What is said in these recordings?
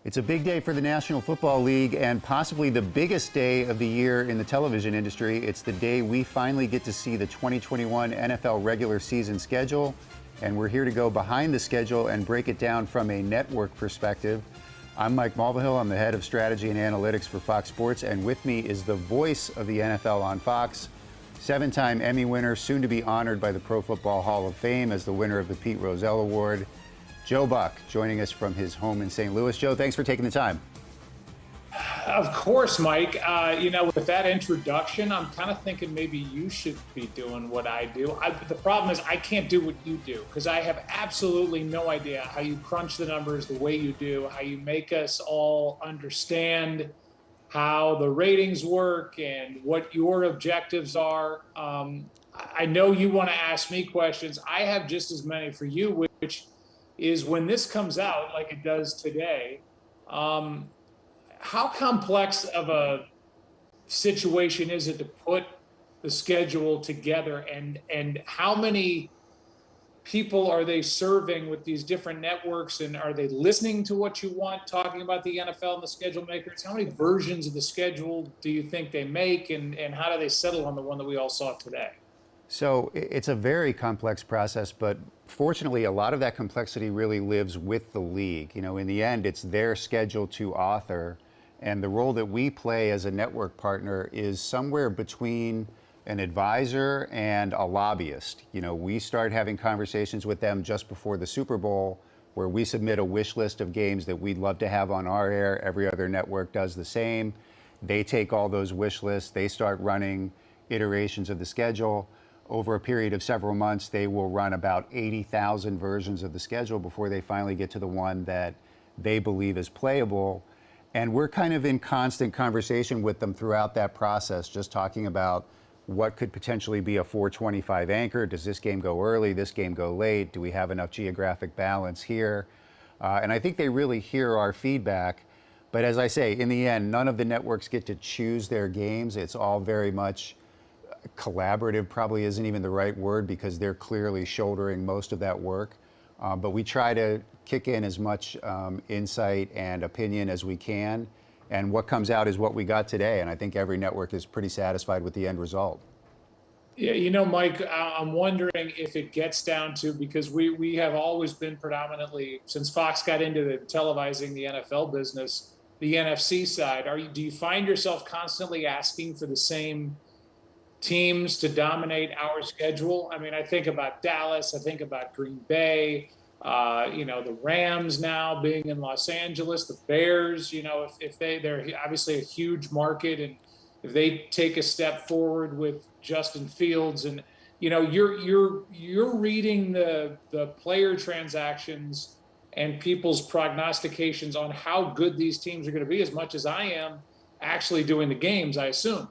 It's a big day for the National Football League and possibly the biggest day of the year in the television industry. It's the day we finally get to see the 2021 NFL regular season schedule, and we're here to go behind the schedule and break it down from a network perspective. I'm Mike Mulvihill. I'm the head of strategy and analytics for Fox Sports, and with me is the voice of the NFL on Fox, seven-time Emmy winner, soon to be honored by the Pro Football Hall of Fame as the winner of the Pete Rozelle Award, Joe Buck, joining us from his home in St. Louis. Joe, thanks for taking the time. Of course, Mike. With that introduction, I'm kind of thinking maybe you should be doing what I do. The problem is I can't do what you do because I have absolutely no idea how you crunch the numbers the way you do, how you make us all understand how the ratings work and what your objectives are. I know you want to ask me questions. I have just as many for you, which is when this comes out like it does today, how complex of a situation is it to put the schedule together, and how many people are they serving with these different networks, and are they listening to what you want, talking about the NFL and the schedule makers? How many versions of the schedule do you think they make, and how do they settle on the one that we all saw today? So it's a very complex process, but fortunately, a lot of that complexity really lives with the league. You know, in the end, it's their schedule to author, and the role that we play as a network partner is somewhere between an advisor and a lobbyist. You know, we start having conversations with them just before the Super Bowl, where we submit a wish list of games that we'd love to have on our air. Every other network does the same. They take all those wish lists, they start running iterations of the schedule. Over a period of several months, they will run about 80,000 versions of the schedule before they finally get to the one that they believe is playable. And we're kind of in constant conversation with them throughout that process, just talking about what could potentially be a 425 anchor. Does this game go early? This game go late? Do we have enough geographic balance here? And I think they really hear our feedback. But as I say, in the end, none of the networks get to choose their games. It's all very much collaborative, probably isn't even the right word, because they're clearly shouldering most of that work. But we try to kick in as much insight and opinion as we can. And what comes out is what we got today. And I think every network is pretty satisfied with the end result. Yeah, Mike, I'm wondering if it gets down to, because we have always been predominantly, since Fox got into the televising the NFL business, the NFC side. Do you find yourself constantly asking for the same teams to dominate our schedule? I mean, I think about Dallas, I think about Green Bay, the Rams now being in Los Angeles, the Bears, if they're obviously a huge market, and if they take a step forward with Justin Fields, and you're reading the player transactions and people's prognostications on how good these teams are going to be as much as I am actually doing the games, I assume.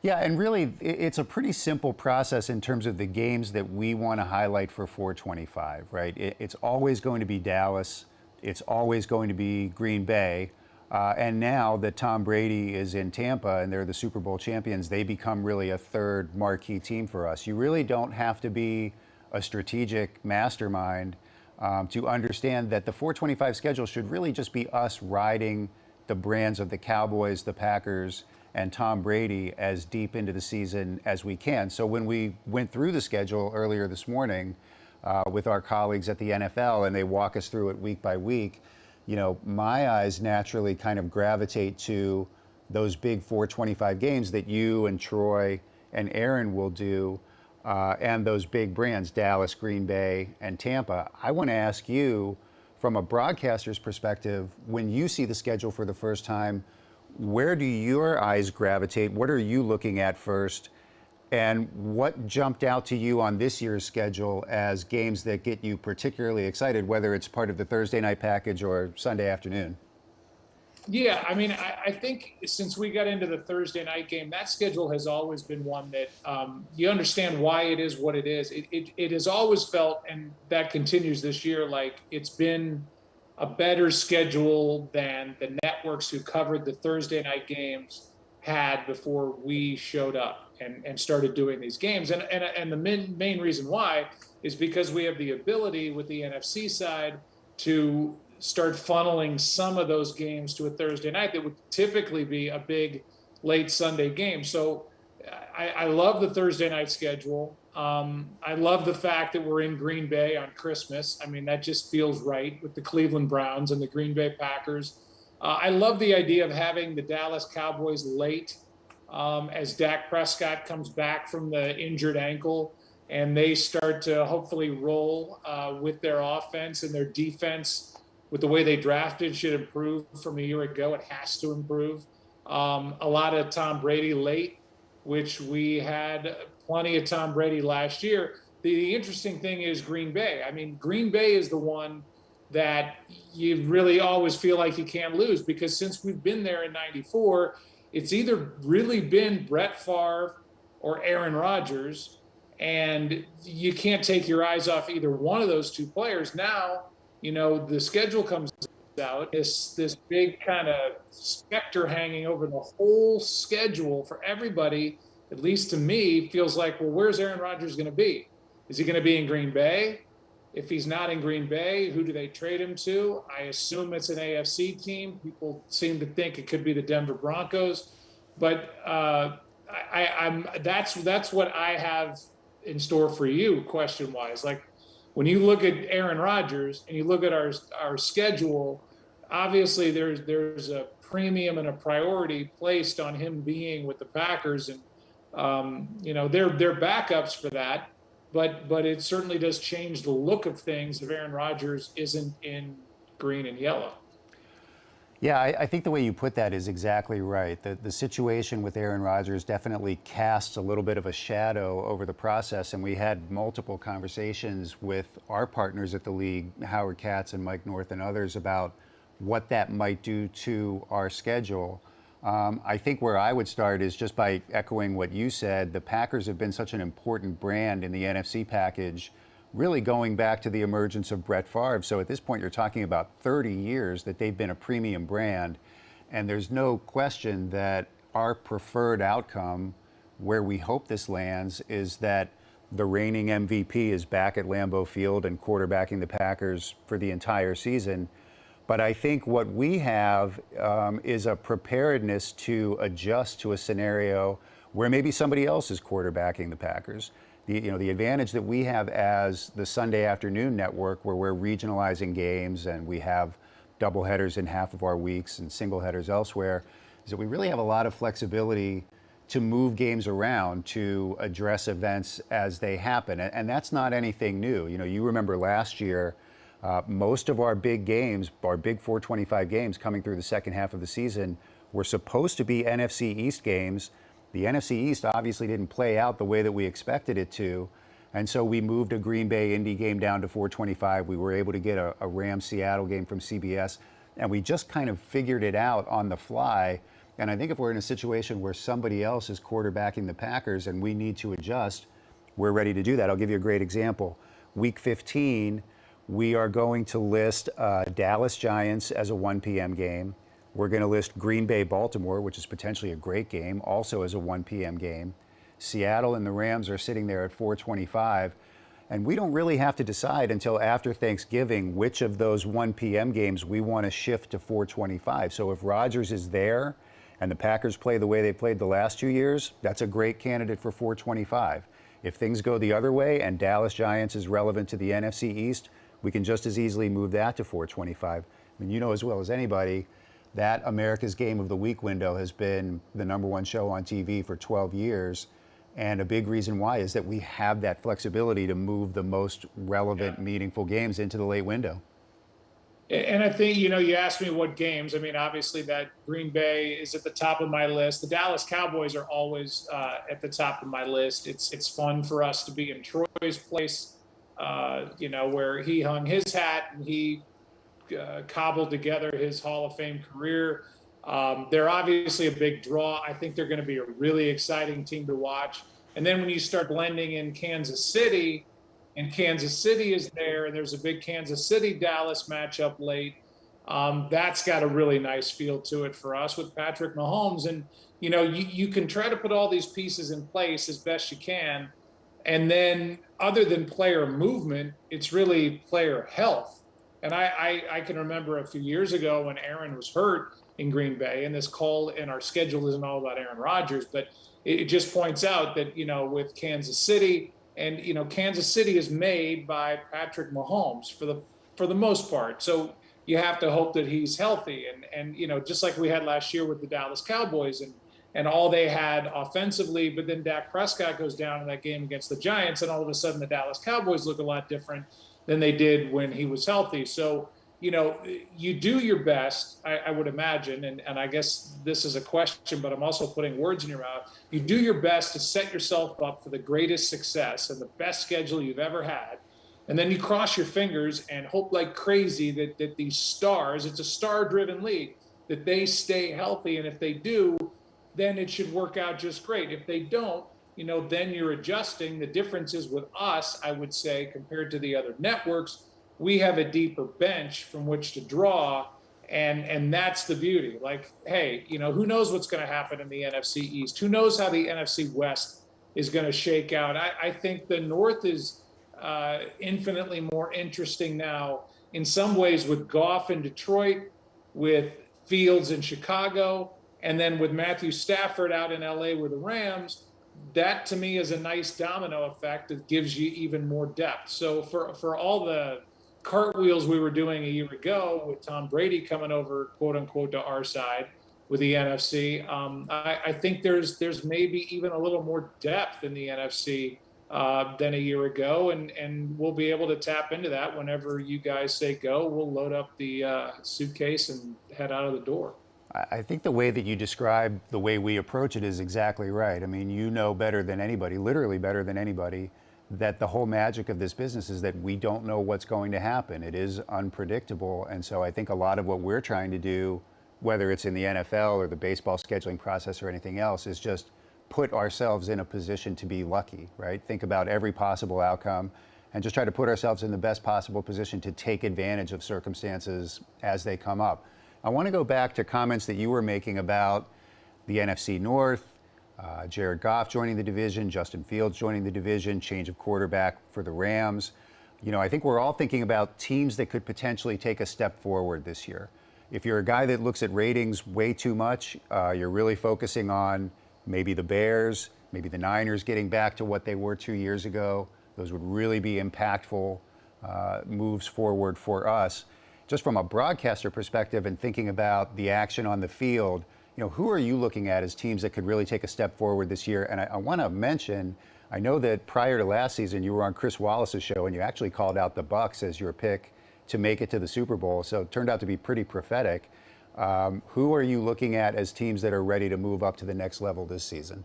Yeah, and really, it's a pretty simple process in terms of the games that we want to highlight for 425, right? It's always going to be Dallas. It's always going to be Green Bay. And now that Tom Brady is in Tampa and they're the Super Bowl champions, they become really a third marquee team for us. You really don't have to be a strategic mastermind to understand that the 425 schedule should really just be us riding the brands of the Cowboys, the Packers, and Tom Brady as deep into the season as we can. So when we went through the schedule earlier this morning with our colleagues at the NFL, and they walk us through it week by week, my eyes naturally kind of gravitate to those big 425 games that you and Troy and Aaron will do, and those big brands, Dallas, Green Bay, and Tampa. I want to ask you, from a broadcaster's perspective, when you see the schedule for the first time, where do your eyes gravitate? What are you looking at first? And what jumped out to you on this year's schedule as games that get you particularly excited, whether it's part of the Thursday night package or Sunday afternoon? Yeah, I mean, I think since we got into the Thursday night game, that schedule has always been one that you understand why it is what it is. It has always felt, and that continues this year, like it's been a better schedule than the networks who covered the Thursday night games had before we showed up and started doing these games. And the main reason why is because we have the ability with the NFC side to start funneling some of those games to a Thursday night that would typically be a big late Sunday game. So I love the Thursday night schedule. I love the fact that we're in Green Bay on Christmas. I mean, that just feels right with the Cleveland Browns and the Green Bay Packers. I love the idea of having the Dallas Cowboys late as Dak Prescott comes back from the injured ankle and they start to hopefully roll with their offense, and their defense with the way they drafted should improve from a year ago. It has to improve. A lot of Tom Brady late, which we had plenty of Tom Brady last year. The interesting thing is Green Bay. I mean, Green Bay is the one that you really always feel like you can't lose, because since we've been there in '94, it's either really been Brett Favre or Aaron Rodgers, and you can't take your eyes off either one of those two players. Now, you know, the schedule comes out, this big kind of specter hanging over the whole schedule for everybody, at least to me, feels like, well, where's Aaron Rodgers going to be? Is he going to be in Green Bay? If he's not in Green Bay, who do they trade him to? I assume it's an AFC team. People seem to think it could be the Denver Broncos, but that's what I have in store for you, question-wise. Like, when you look at Aaron Rodgers and you look at our schedule, obviously there's a premium and a priority placed on him being with the Packers, and you know, they're backups for that. But it certainly does change the look of things if Aaron Rodgers isn't in green and yellow. Yeah, I think the way you put that is exactly right. The situation with Aaron Rodgers definitely casts a little bit of a shadow over the process, and we had multiple conversations with our partners at the league, Howard Katz and Mike North and others, about what that might do to our schedule. I think where I would start is just by echoing what you said. The Packers have been such an important brand in the NFC package, really going back to the emergence of Brett Favre. So at this point, you're talking about 30 years that they've been a premium brand. And there's no question that our preferred outcome, where we hope this lands, is that the reigning MVP is back at Lambeau Field and quarterbacking the Packers for the entire season. But I think what we have is a preparedness to adjust to a scenario where maybe somebody else is quarterbacking the Packers. The advantage that we have as the Sunday afternoon network, where we're regionalizing games and we have doubleheaders in half of our weeks and single headers elsewhere, is that we really have a lot of flexibility to move games around to address events as they happen. And that's not anything new. You know, you remember last year, most of our big games, our big 425 games coming through the second half of the season, were supposed to be NFC East games. The NFC East obviously didn't play out the way that we expected it to, and so we moved a Green Bay Indy game down to 425. We were able to get a Rams-Seattle game from CBS, and we just kind of figured it out on the fly. And I think if we're in a situation where somebody else is quarterbacking the Packers and we need to adjust, we're ready to do that. I'll give you a great example. Week 15, we are going to list Dallas Giants as a 1 p.m. game. We're going to list Green Bay Baltimore, which is potentially a great game, also as a 1 p.m. game. Seattle and the Rams are sitting there at 425. And we don't really have to decide until after Thanksgiving which of those 1 p.m. games we want to shift to 425. So if Rodgers is there and the Packers play the way they played the last 2 years, that's a great candidate for 425. If things go the other way and Dallas Giants is relevant to the NFC East, we can just as easily move that to 425. I mean, you know as well as anybody that America's Game of the Week window has been the #1 show on TV for 12 years. And a big reason why is that we have that flexibility to move the most relevant, meaningful games into the late window. And I think, you know, you asked me what games. I mean, obviously that Green Bay is at the top of my list. The Dallas Cowboys are always at the top of my list. It's fun for us to be in Troy's place, you know, where he hung his hat and he cobbled together his Hall of Fame career. They're obviously a big draw. I think they're going to be a really exciting team to watch. And then when you start blending in Kansas City, and Kansas City is there, and there's a big Kansas City-Dallas matchup late, that's got a really nice feel to it for us with Patrick Mahomes. And, you know, you can try to put all these pieces in place as best you can. And then other than player movement, it's really player health. And I can remember a few years ago when Aaron was hurt in Green Bay, and this call in our schedule isn't all about Aaron Rodgers, but it just points out that, with Kansas City, and, Kansas City is made by Patrick Mahomes for the most part. So you have to hope that he's healthy. And just like we had last year with the Dallas Cowboys, and all they had offensively, but then Dak Prescott goes down in that game against the Giants, and all of a sudden the Dallas Cowboys look a lot different than they did when he was healthy. So, you do your best, I would imagine, and I guess this is a question, but I'm also putting words in your mouth. You do your best to set yourself up for the greatest success and the best schedule you've ever had. And then you cross your fingers and hope like crazy that these stars, it's a star-driven league, that they stay healthy. And if they do, then it should work out just great. If they don't, then you're adjusting. The difference is with us, I would say, compared to the other networks, we have a deeper bench from which to draw. And that's the beauty. Like, hey, who knows what's going to happen in the NFC East? Who knows how the NFC West is going to shake out? I think the North is infinitely more interesting now in some ways, with Goff in Detroit, with Fields in Chicago, and then with Matthew Stafford out in LA with the Rams. That to me is a nice domino effect that gives you even more depth. So for all the cartwheels we were doing a year ago with Tom Brady coming over, quote unquote, to our side with the NFC, I think there's maybe even a little more depth in the NFC than a year ago, and we'll be able to tap into that whenever you guys say go. We'll load up the suitcase and head out of the door. I think the way that you describe the way we approach it is exactly right. I mean, you know better than anybody, literally better than anybody, that the whole magic of this business is that we don't know what's going to happen. It is unpredictable. And so I think a lot of what we're trying to do, whether it's in the NFL or the baseball scheduling process or anything else, is just put ourselves in a position to be lucky, right? Think about every possible outcome and just try to put ourselves in the best possible position to take advantage of circumstances as they come up. I want to go back to comments that you were making about the NFC North, Jared Goff joining the division, Justin Fields joining the division, change of quarterback for the Rams. I think we're all thinking about teams that could potentially take a step forward this year. If you're a guy that looks at ratings way too much, you're really focusing on maybe the Bears, maybe the Niners getting back to what they were 2 years ago. Those would really be impactful moves forward for us. Just from a broadcaster perspective and thinking about the action on the field, who are you looking at as teams that could really take a step forward this year? And I want to mention, I know that prior to last season, you were on Chris Wallace's show and you actually called out the Bucs as your pick to make it to the Super Bowl. So it turned out to be pretty prophetic. Who are you looking at as teams that are ready to move up to the next level this season?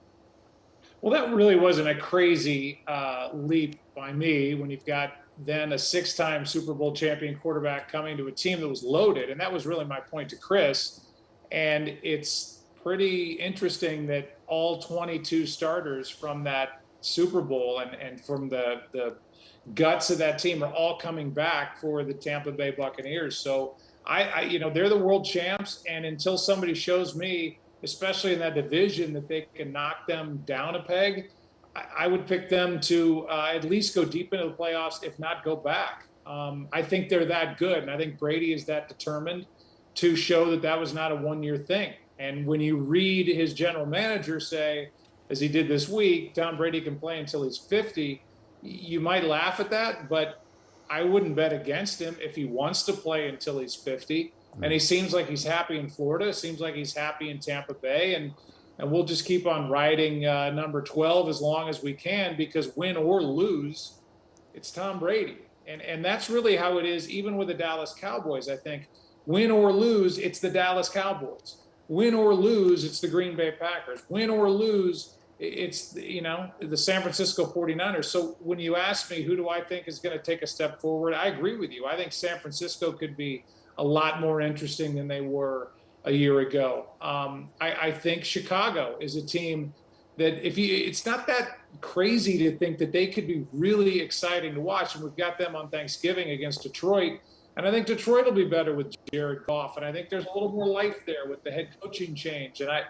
Well, that really wasn't a crazy leap by me when you've got then a 6-time Super Bowl champion quarterback coming to a team that was loaded. And that was really my point to Chris. And it's pretty interesting that all 22 starters from that Super Bowl and from the guts of that team are all coming back for the Tampa Bay Buccaneers. So they're the world champs. And until somebody shows me, especially in that division, that they can knock them down a peg, I would pick them to at least go deep into the playoffs, if not go back. I think they're that good. And I think Brady is that determined to show that that was not a one-year thing. And when you read his general manager say, as he did this week, Tom Brady can play until he's 50, you might laugh at that, but I wouldn't bet against him if he wants to play until he's 50. And he seems like he's happy in Florida, seems like he's happy in Tampa Bay. And we'll just keep on riding number 12 as long as we can, because win or lose, it's Tom Brady. And that's really how it is, even with the Dallas Cowboys. I think win or lose, it's the Dallas Cowboys. Win or lose, it's the Green Bay Packers. Win or lose, it's, the San Francisco 49ers. So when you ask me who do I think is going to take a step forward, I agree with you. I think San Francisco could be a lot more interesting than they were a year ago. I think Chicago is a team that it's not that crazy to think that they could be really exciting to watch. And we've got them on Thanksgiving against Detroit. And I think Detroit will be better with Jared Goff. And I think there's a little more life there with the head coaching change. And I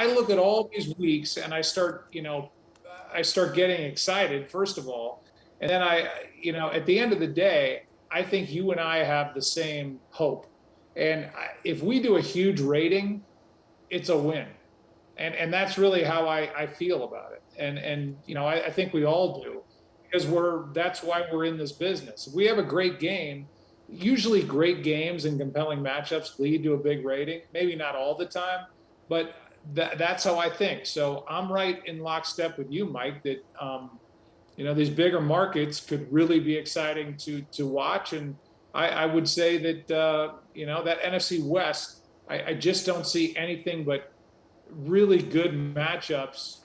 look at all these weeks and I start getting excited, first of all. And then at the end of the day, I think you and I have the same hope. And if we do a huge rating, it's a win. And that's really how I feel about it. And I think we all do, because that's why we're in this business. If we have a great game, usually great games and compelling matchups lead to a big rating. Maybe not all the time, but that's how I think. So I'm right in lockstep with you, Mike, that these bigger markets could really be exciting to watch. And I would say that that NFC West, I just don't see anything but really good matchups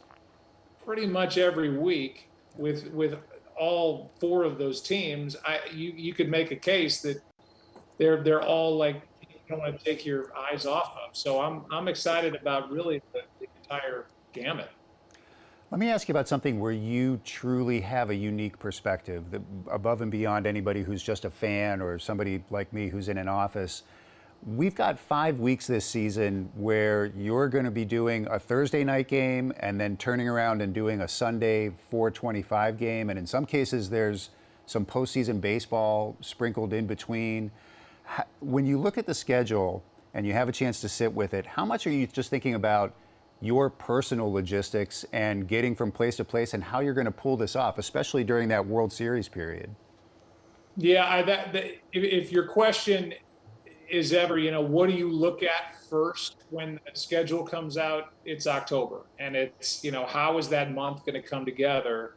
pretty much every week with all four of those teams. You could make a case that they're all like you don't want to take your eyes off of. So I'm excited about really the entire gamut. Let me ask you about something where you truly have a unique perspective, that above and beyond anybody who's just a fan or somebody like me who's in an office. We've got 5 weeks this season where you're going to be doing a Thursday night game and then turning around and doing a Sunday 4:25 game. And in some cases, there's some postseason baseball sprinkled in between. When you look at the schedule and you have a chance to sit with it, how much are you just thinking about your personal logistics and getting from place to place and how you're going to pull this off, especially during that World Series period? Yeah, if your question is ever, what do you look at first when the schedule comes out? It's October. And it's, how is that month going to come together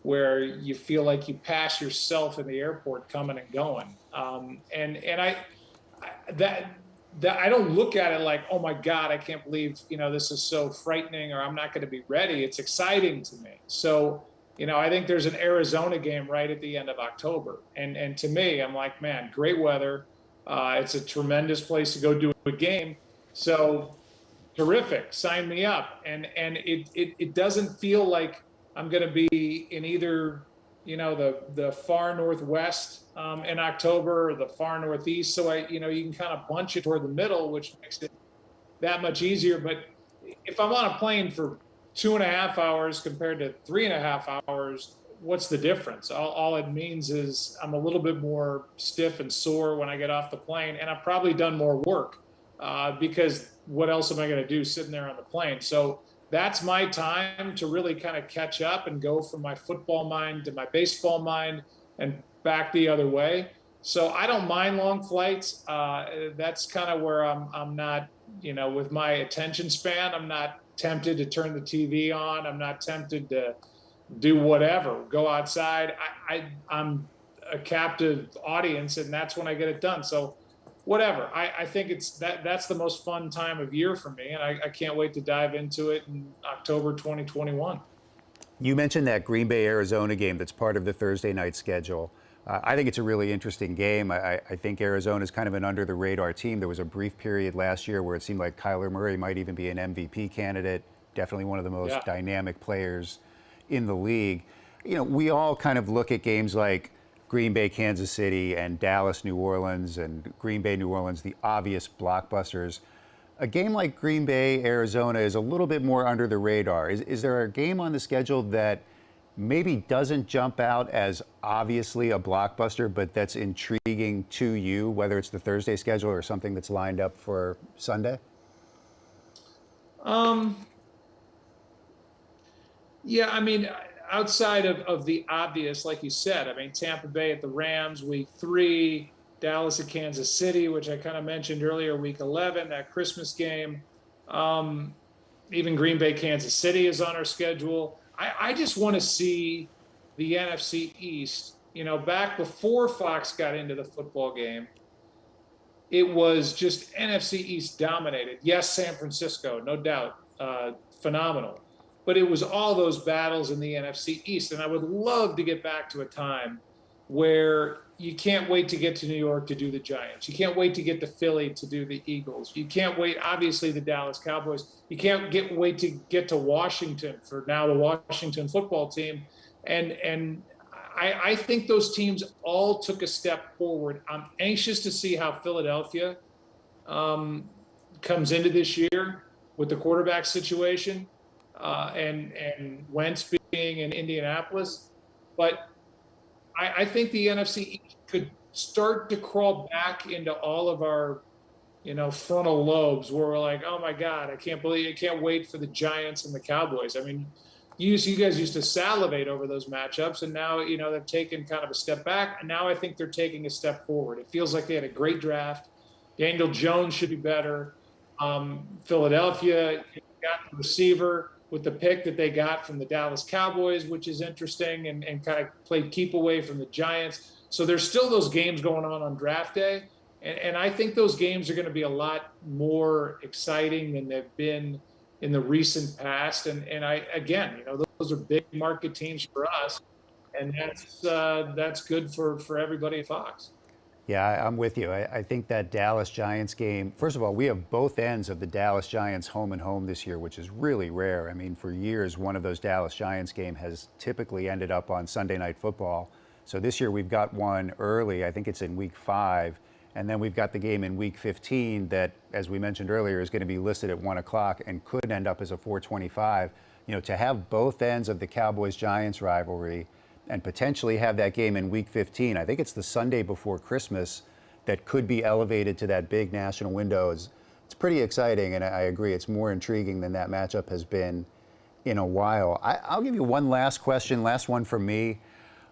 where you feel like you pass yourself in the airport coming and going? I don't look at it like, oh my God, I can't believe, this is so frightening, or I'm not going to be ready. It's exciting to me. So, I think there's an Arizona game right at the end of October. And to me, I'm like, man, great weather. It's a tremendous place to go do a game. So terrific, sign me up. And it doesn't feel like I'm going to be in either, the far Northwest in October or the far Northeast. So you can kind of bunch it toward the middle, which makes it that much easier. But if I'm on a plane for 2.5 hours compared to 3.5 hours, what's the difference? All it means is I'm a little bit more stiff and sore when I get off the plane, and I've probably done more work because what else am I going to do sitting there on the plane? So that's my time to really kind of catch up and go from my football mind to my baseball mind and back the other way. So I don't mind long flights. That's kind of where I'm not, with my attention span, I'm not tempted to turn the TV on. I'm not tempted to do whatever, go outside. I'm a captive audience, and that's when I get it done. So whatever. I think that's the most fun time of year for me, and I can't wait to dive into it in October 2021. You mentioned that Green Bay, Arizona game that's part of the Thursday night schedule. I think it's a really interesting game. I think Arizona is kind of an under the radar team. There was a brief period last year where it seemed like Kyler Murray might even be an MVP candidate, definitely one of the most dynamic players in the league. We all kind of look at games like Green Bay, Kansas City, and Dallas, New Orleans, and Green Bay, New Orleans, the obvious blockbusters. A game like Green Bay, Arizona is a little bit more under the radar. Is there a game on the schedule that maybe doesn't jump out as obviously a blockbuster, but that's intriguing to you, whether it's the Thursday schedule or something that's lined up for Sunday? Yeah, I mean, outside of the obvious, like you said, I mean, Tampa Bay at the Rams, week 3, Dallas at Kansas City, which I kind of mentioned earlier, week 11, that Christmas game. Even Green Bay, Kansas City is on our schedule. I just want to see the NFC East. Back before Fox got into the football game, it was just NFC East dominated. Yes, San Francisco, no doubt, phenomenal. But it was all those battles in the NFC East. And I would love to get back to a time where you can't wait to get to New York to do the Giants. You can't wait to get to Philly to do the Eagles. You can't wait, obviously, the Dallas Cowboys. You can't wait to get to Washington for now the Washington football team. And I think those teams all took a step forward. I'm anxious to see how Philadelphia comes into this year with the quarterback situation. And Wentz being in Indianapolis. But I think the NFC East start to crawl back into all of our, frontal lobes where we're like, oh my God, I can't wait for the Giants and the Cowboys. I mean, you guys used to salivate over those matchups, and now, they've taken kind of a step back, and now I think they're taking a step forward. It feels like they had a great draft. Daniel Jones should be better. Philadelphia got the receiver with the pick that they got from the Dallas Cowboys, which is interesting, and kind of played keep away from the Giants. So there's still those games going on draft day. And I think those games are going to be a lot more exciting than they've been in the recent past. And again, those are big market teams for us. And that's good for everybody at Fox. Yeah, I'm with you. I think that Dallas Giants game, first of all, we have both ends of the Dallas Giants home and home this year, which is really rare. I mean, for years, one of those Dallas Giants game has typically ended up on Sunday Night Football. So this year we've got one early. I think it's in week 5. And then we've got the game in week 15 that, as we mentioned earlier, is going to be listed at 1 o'clock and could end up as a 4:25. To have both ends of the Cowboys-Giants rivalry and potentially have that game in week 15, I think it's the Sunday before Christmas, that could be elevated to that big national window. It's pretty exciting, and I agree, it's more intriguing than that matchup has been in a while. I'll give you one last question, last one from me.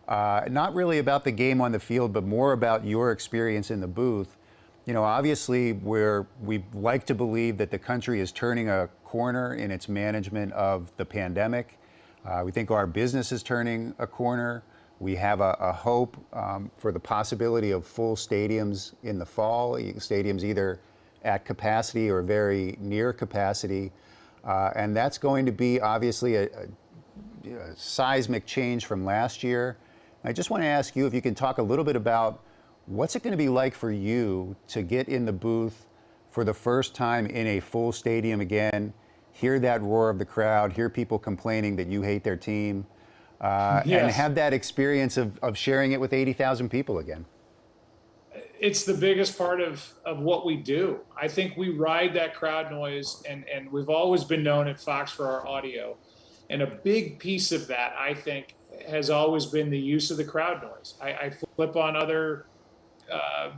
Not really about the game on the field, but more about your experience in the booth. Obviously, we like to believe that the country is turning a corner in its management of the pandemic. We think our business is turning a corner. We have a hope for the possibility of full stadiums in the fall, stadiums either at capacity or very near capacity. And that's going to be obviously a seismic change from last year. I just want to ask you if you can talk a little bit about what's it going to be like for you to get in the booth for the first time in a full stadium again, hear that roar of the crowd, hear people complaining that you hate their team, Yes. and have that experience of sharing it with 80,000 people again. It's the biggest part of what we do. I think we ride that crowd noise, and we've always been known at Fox for our audio. And a big piece of that, I think, has always been the use of the crowd noise. I flip on other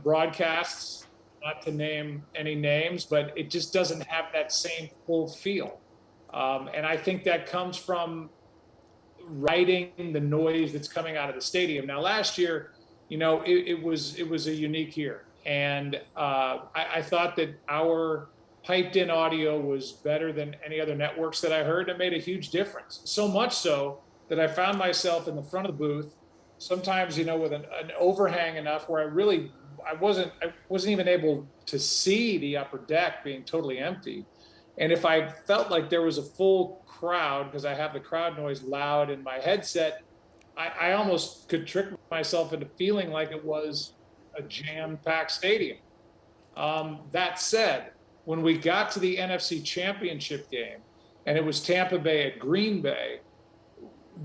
broadcasts, not to name any names, but it just doesn't have that same full feel. And I think that comes from riding the noise that's coming out of the stadium. Now, last year, it was a unique year. And I thought that our piped in audio was better than any other networks that I heard. It made a huge difference. So much so that I found myself in the front of the booth, sometimes, with an overhang enough where I wasn't even able to see the upper deck being totally empty. And if I felt like there was a full crowd, because I have the crowd noise loud in my headset, I almost could trick myself into feeling like it was a jam-packed stadium. That said, when we got to the NFC Championship game, and it was Tampa Bay at Green Bay,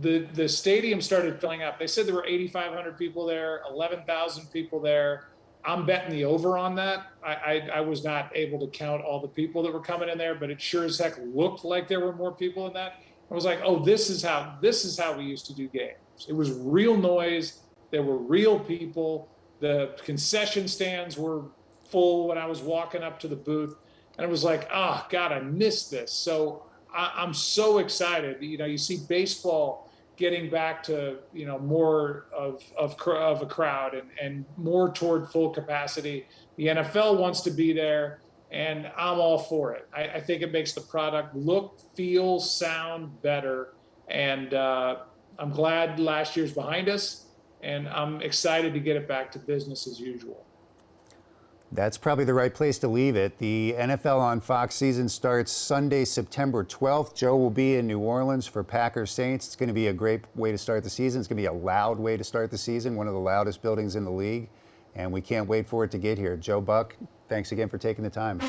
the stadium started filling up. They said there were 8,500 people there, 11,000 people there. I'm betting the over on that. I was not able to count all the people that were coming in there, but it sure as heck looked like there were more people in that. I was like, oh, this is how we used to do games. It was real noise. There were real people. The concession stands were full when I was walking up to the booth, and it was like, oh God, I missed this. So I'm so excited. You see baseball getting back to more of a crowd and more toward full capacity. The NFL wants to be there, and I'm all for it. I think it makes the product look, feel, sound better, and I'm glad last year's behind us, and I'm excited to get it back to business as usual. That's probably the right place to leave it. The NFL on Fox season starts Sunday, September 12th. Joe will be in New Orleans for Packers Saints. It's going to be a great way to start the season. It's going to be a loud way to start the season, one of the loudest buildings in the league, and we can't wait for it to get here. Joe Buck, thanks again for taking the time.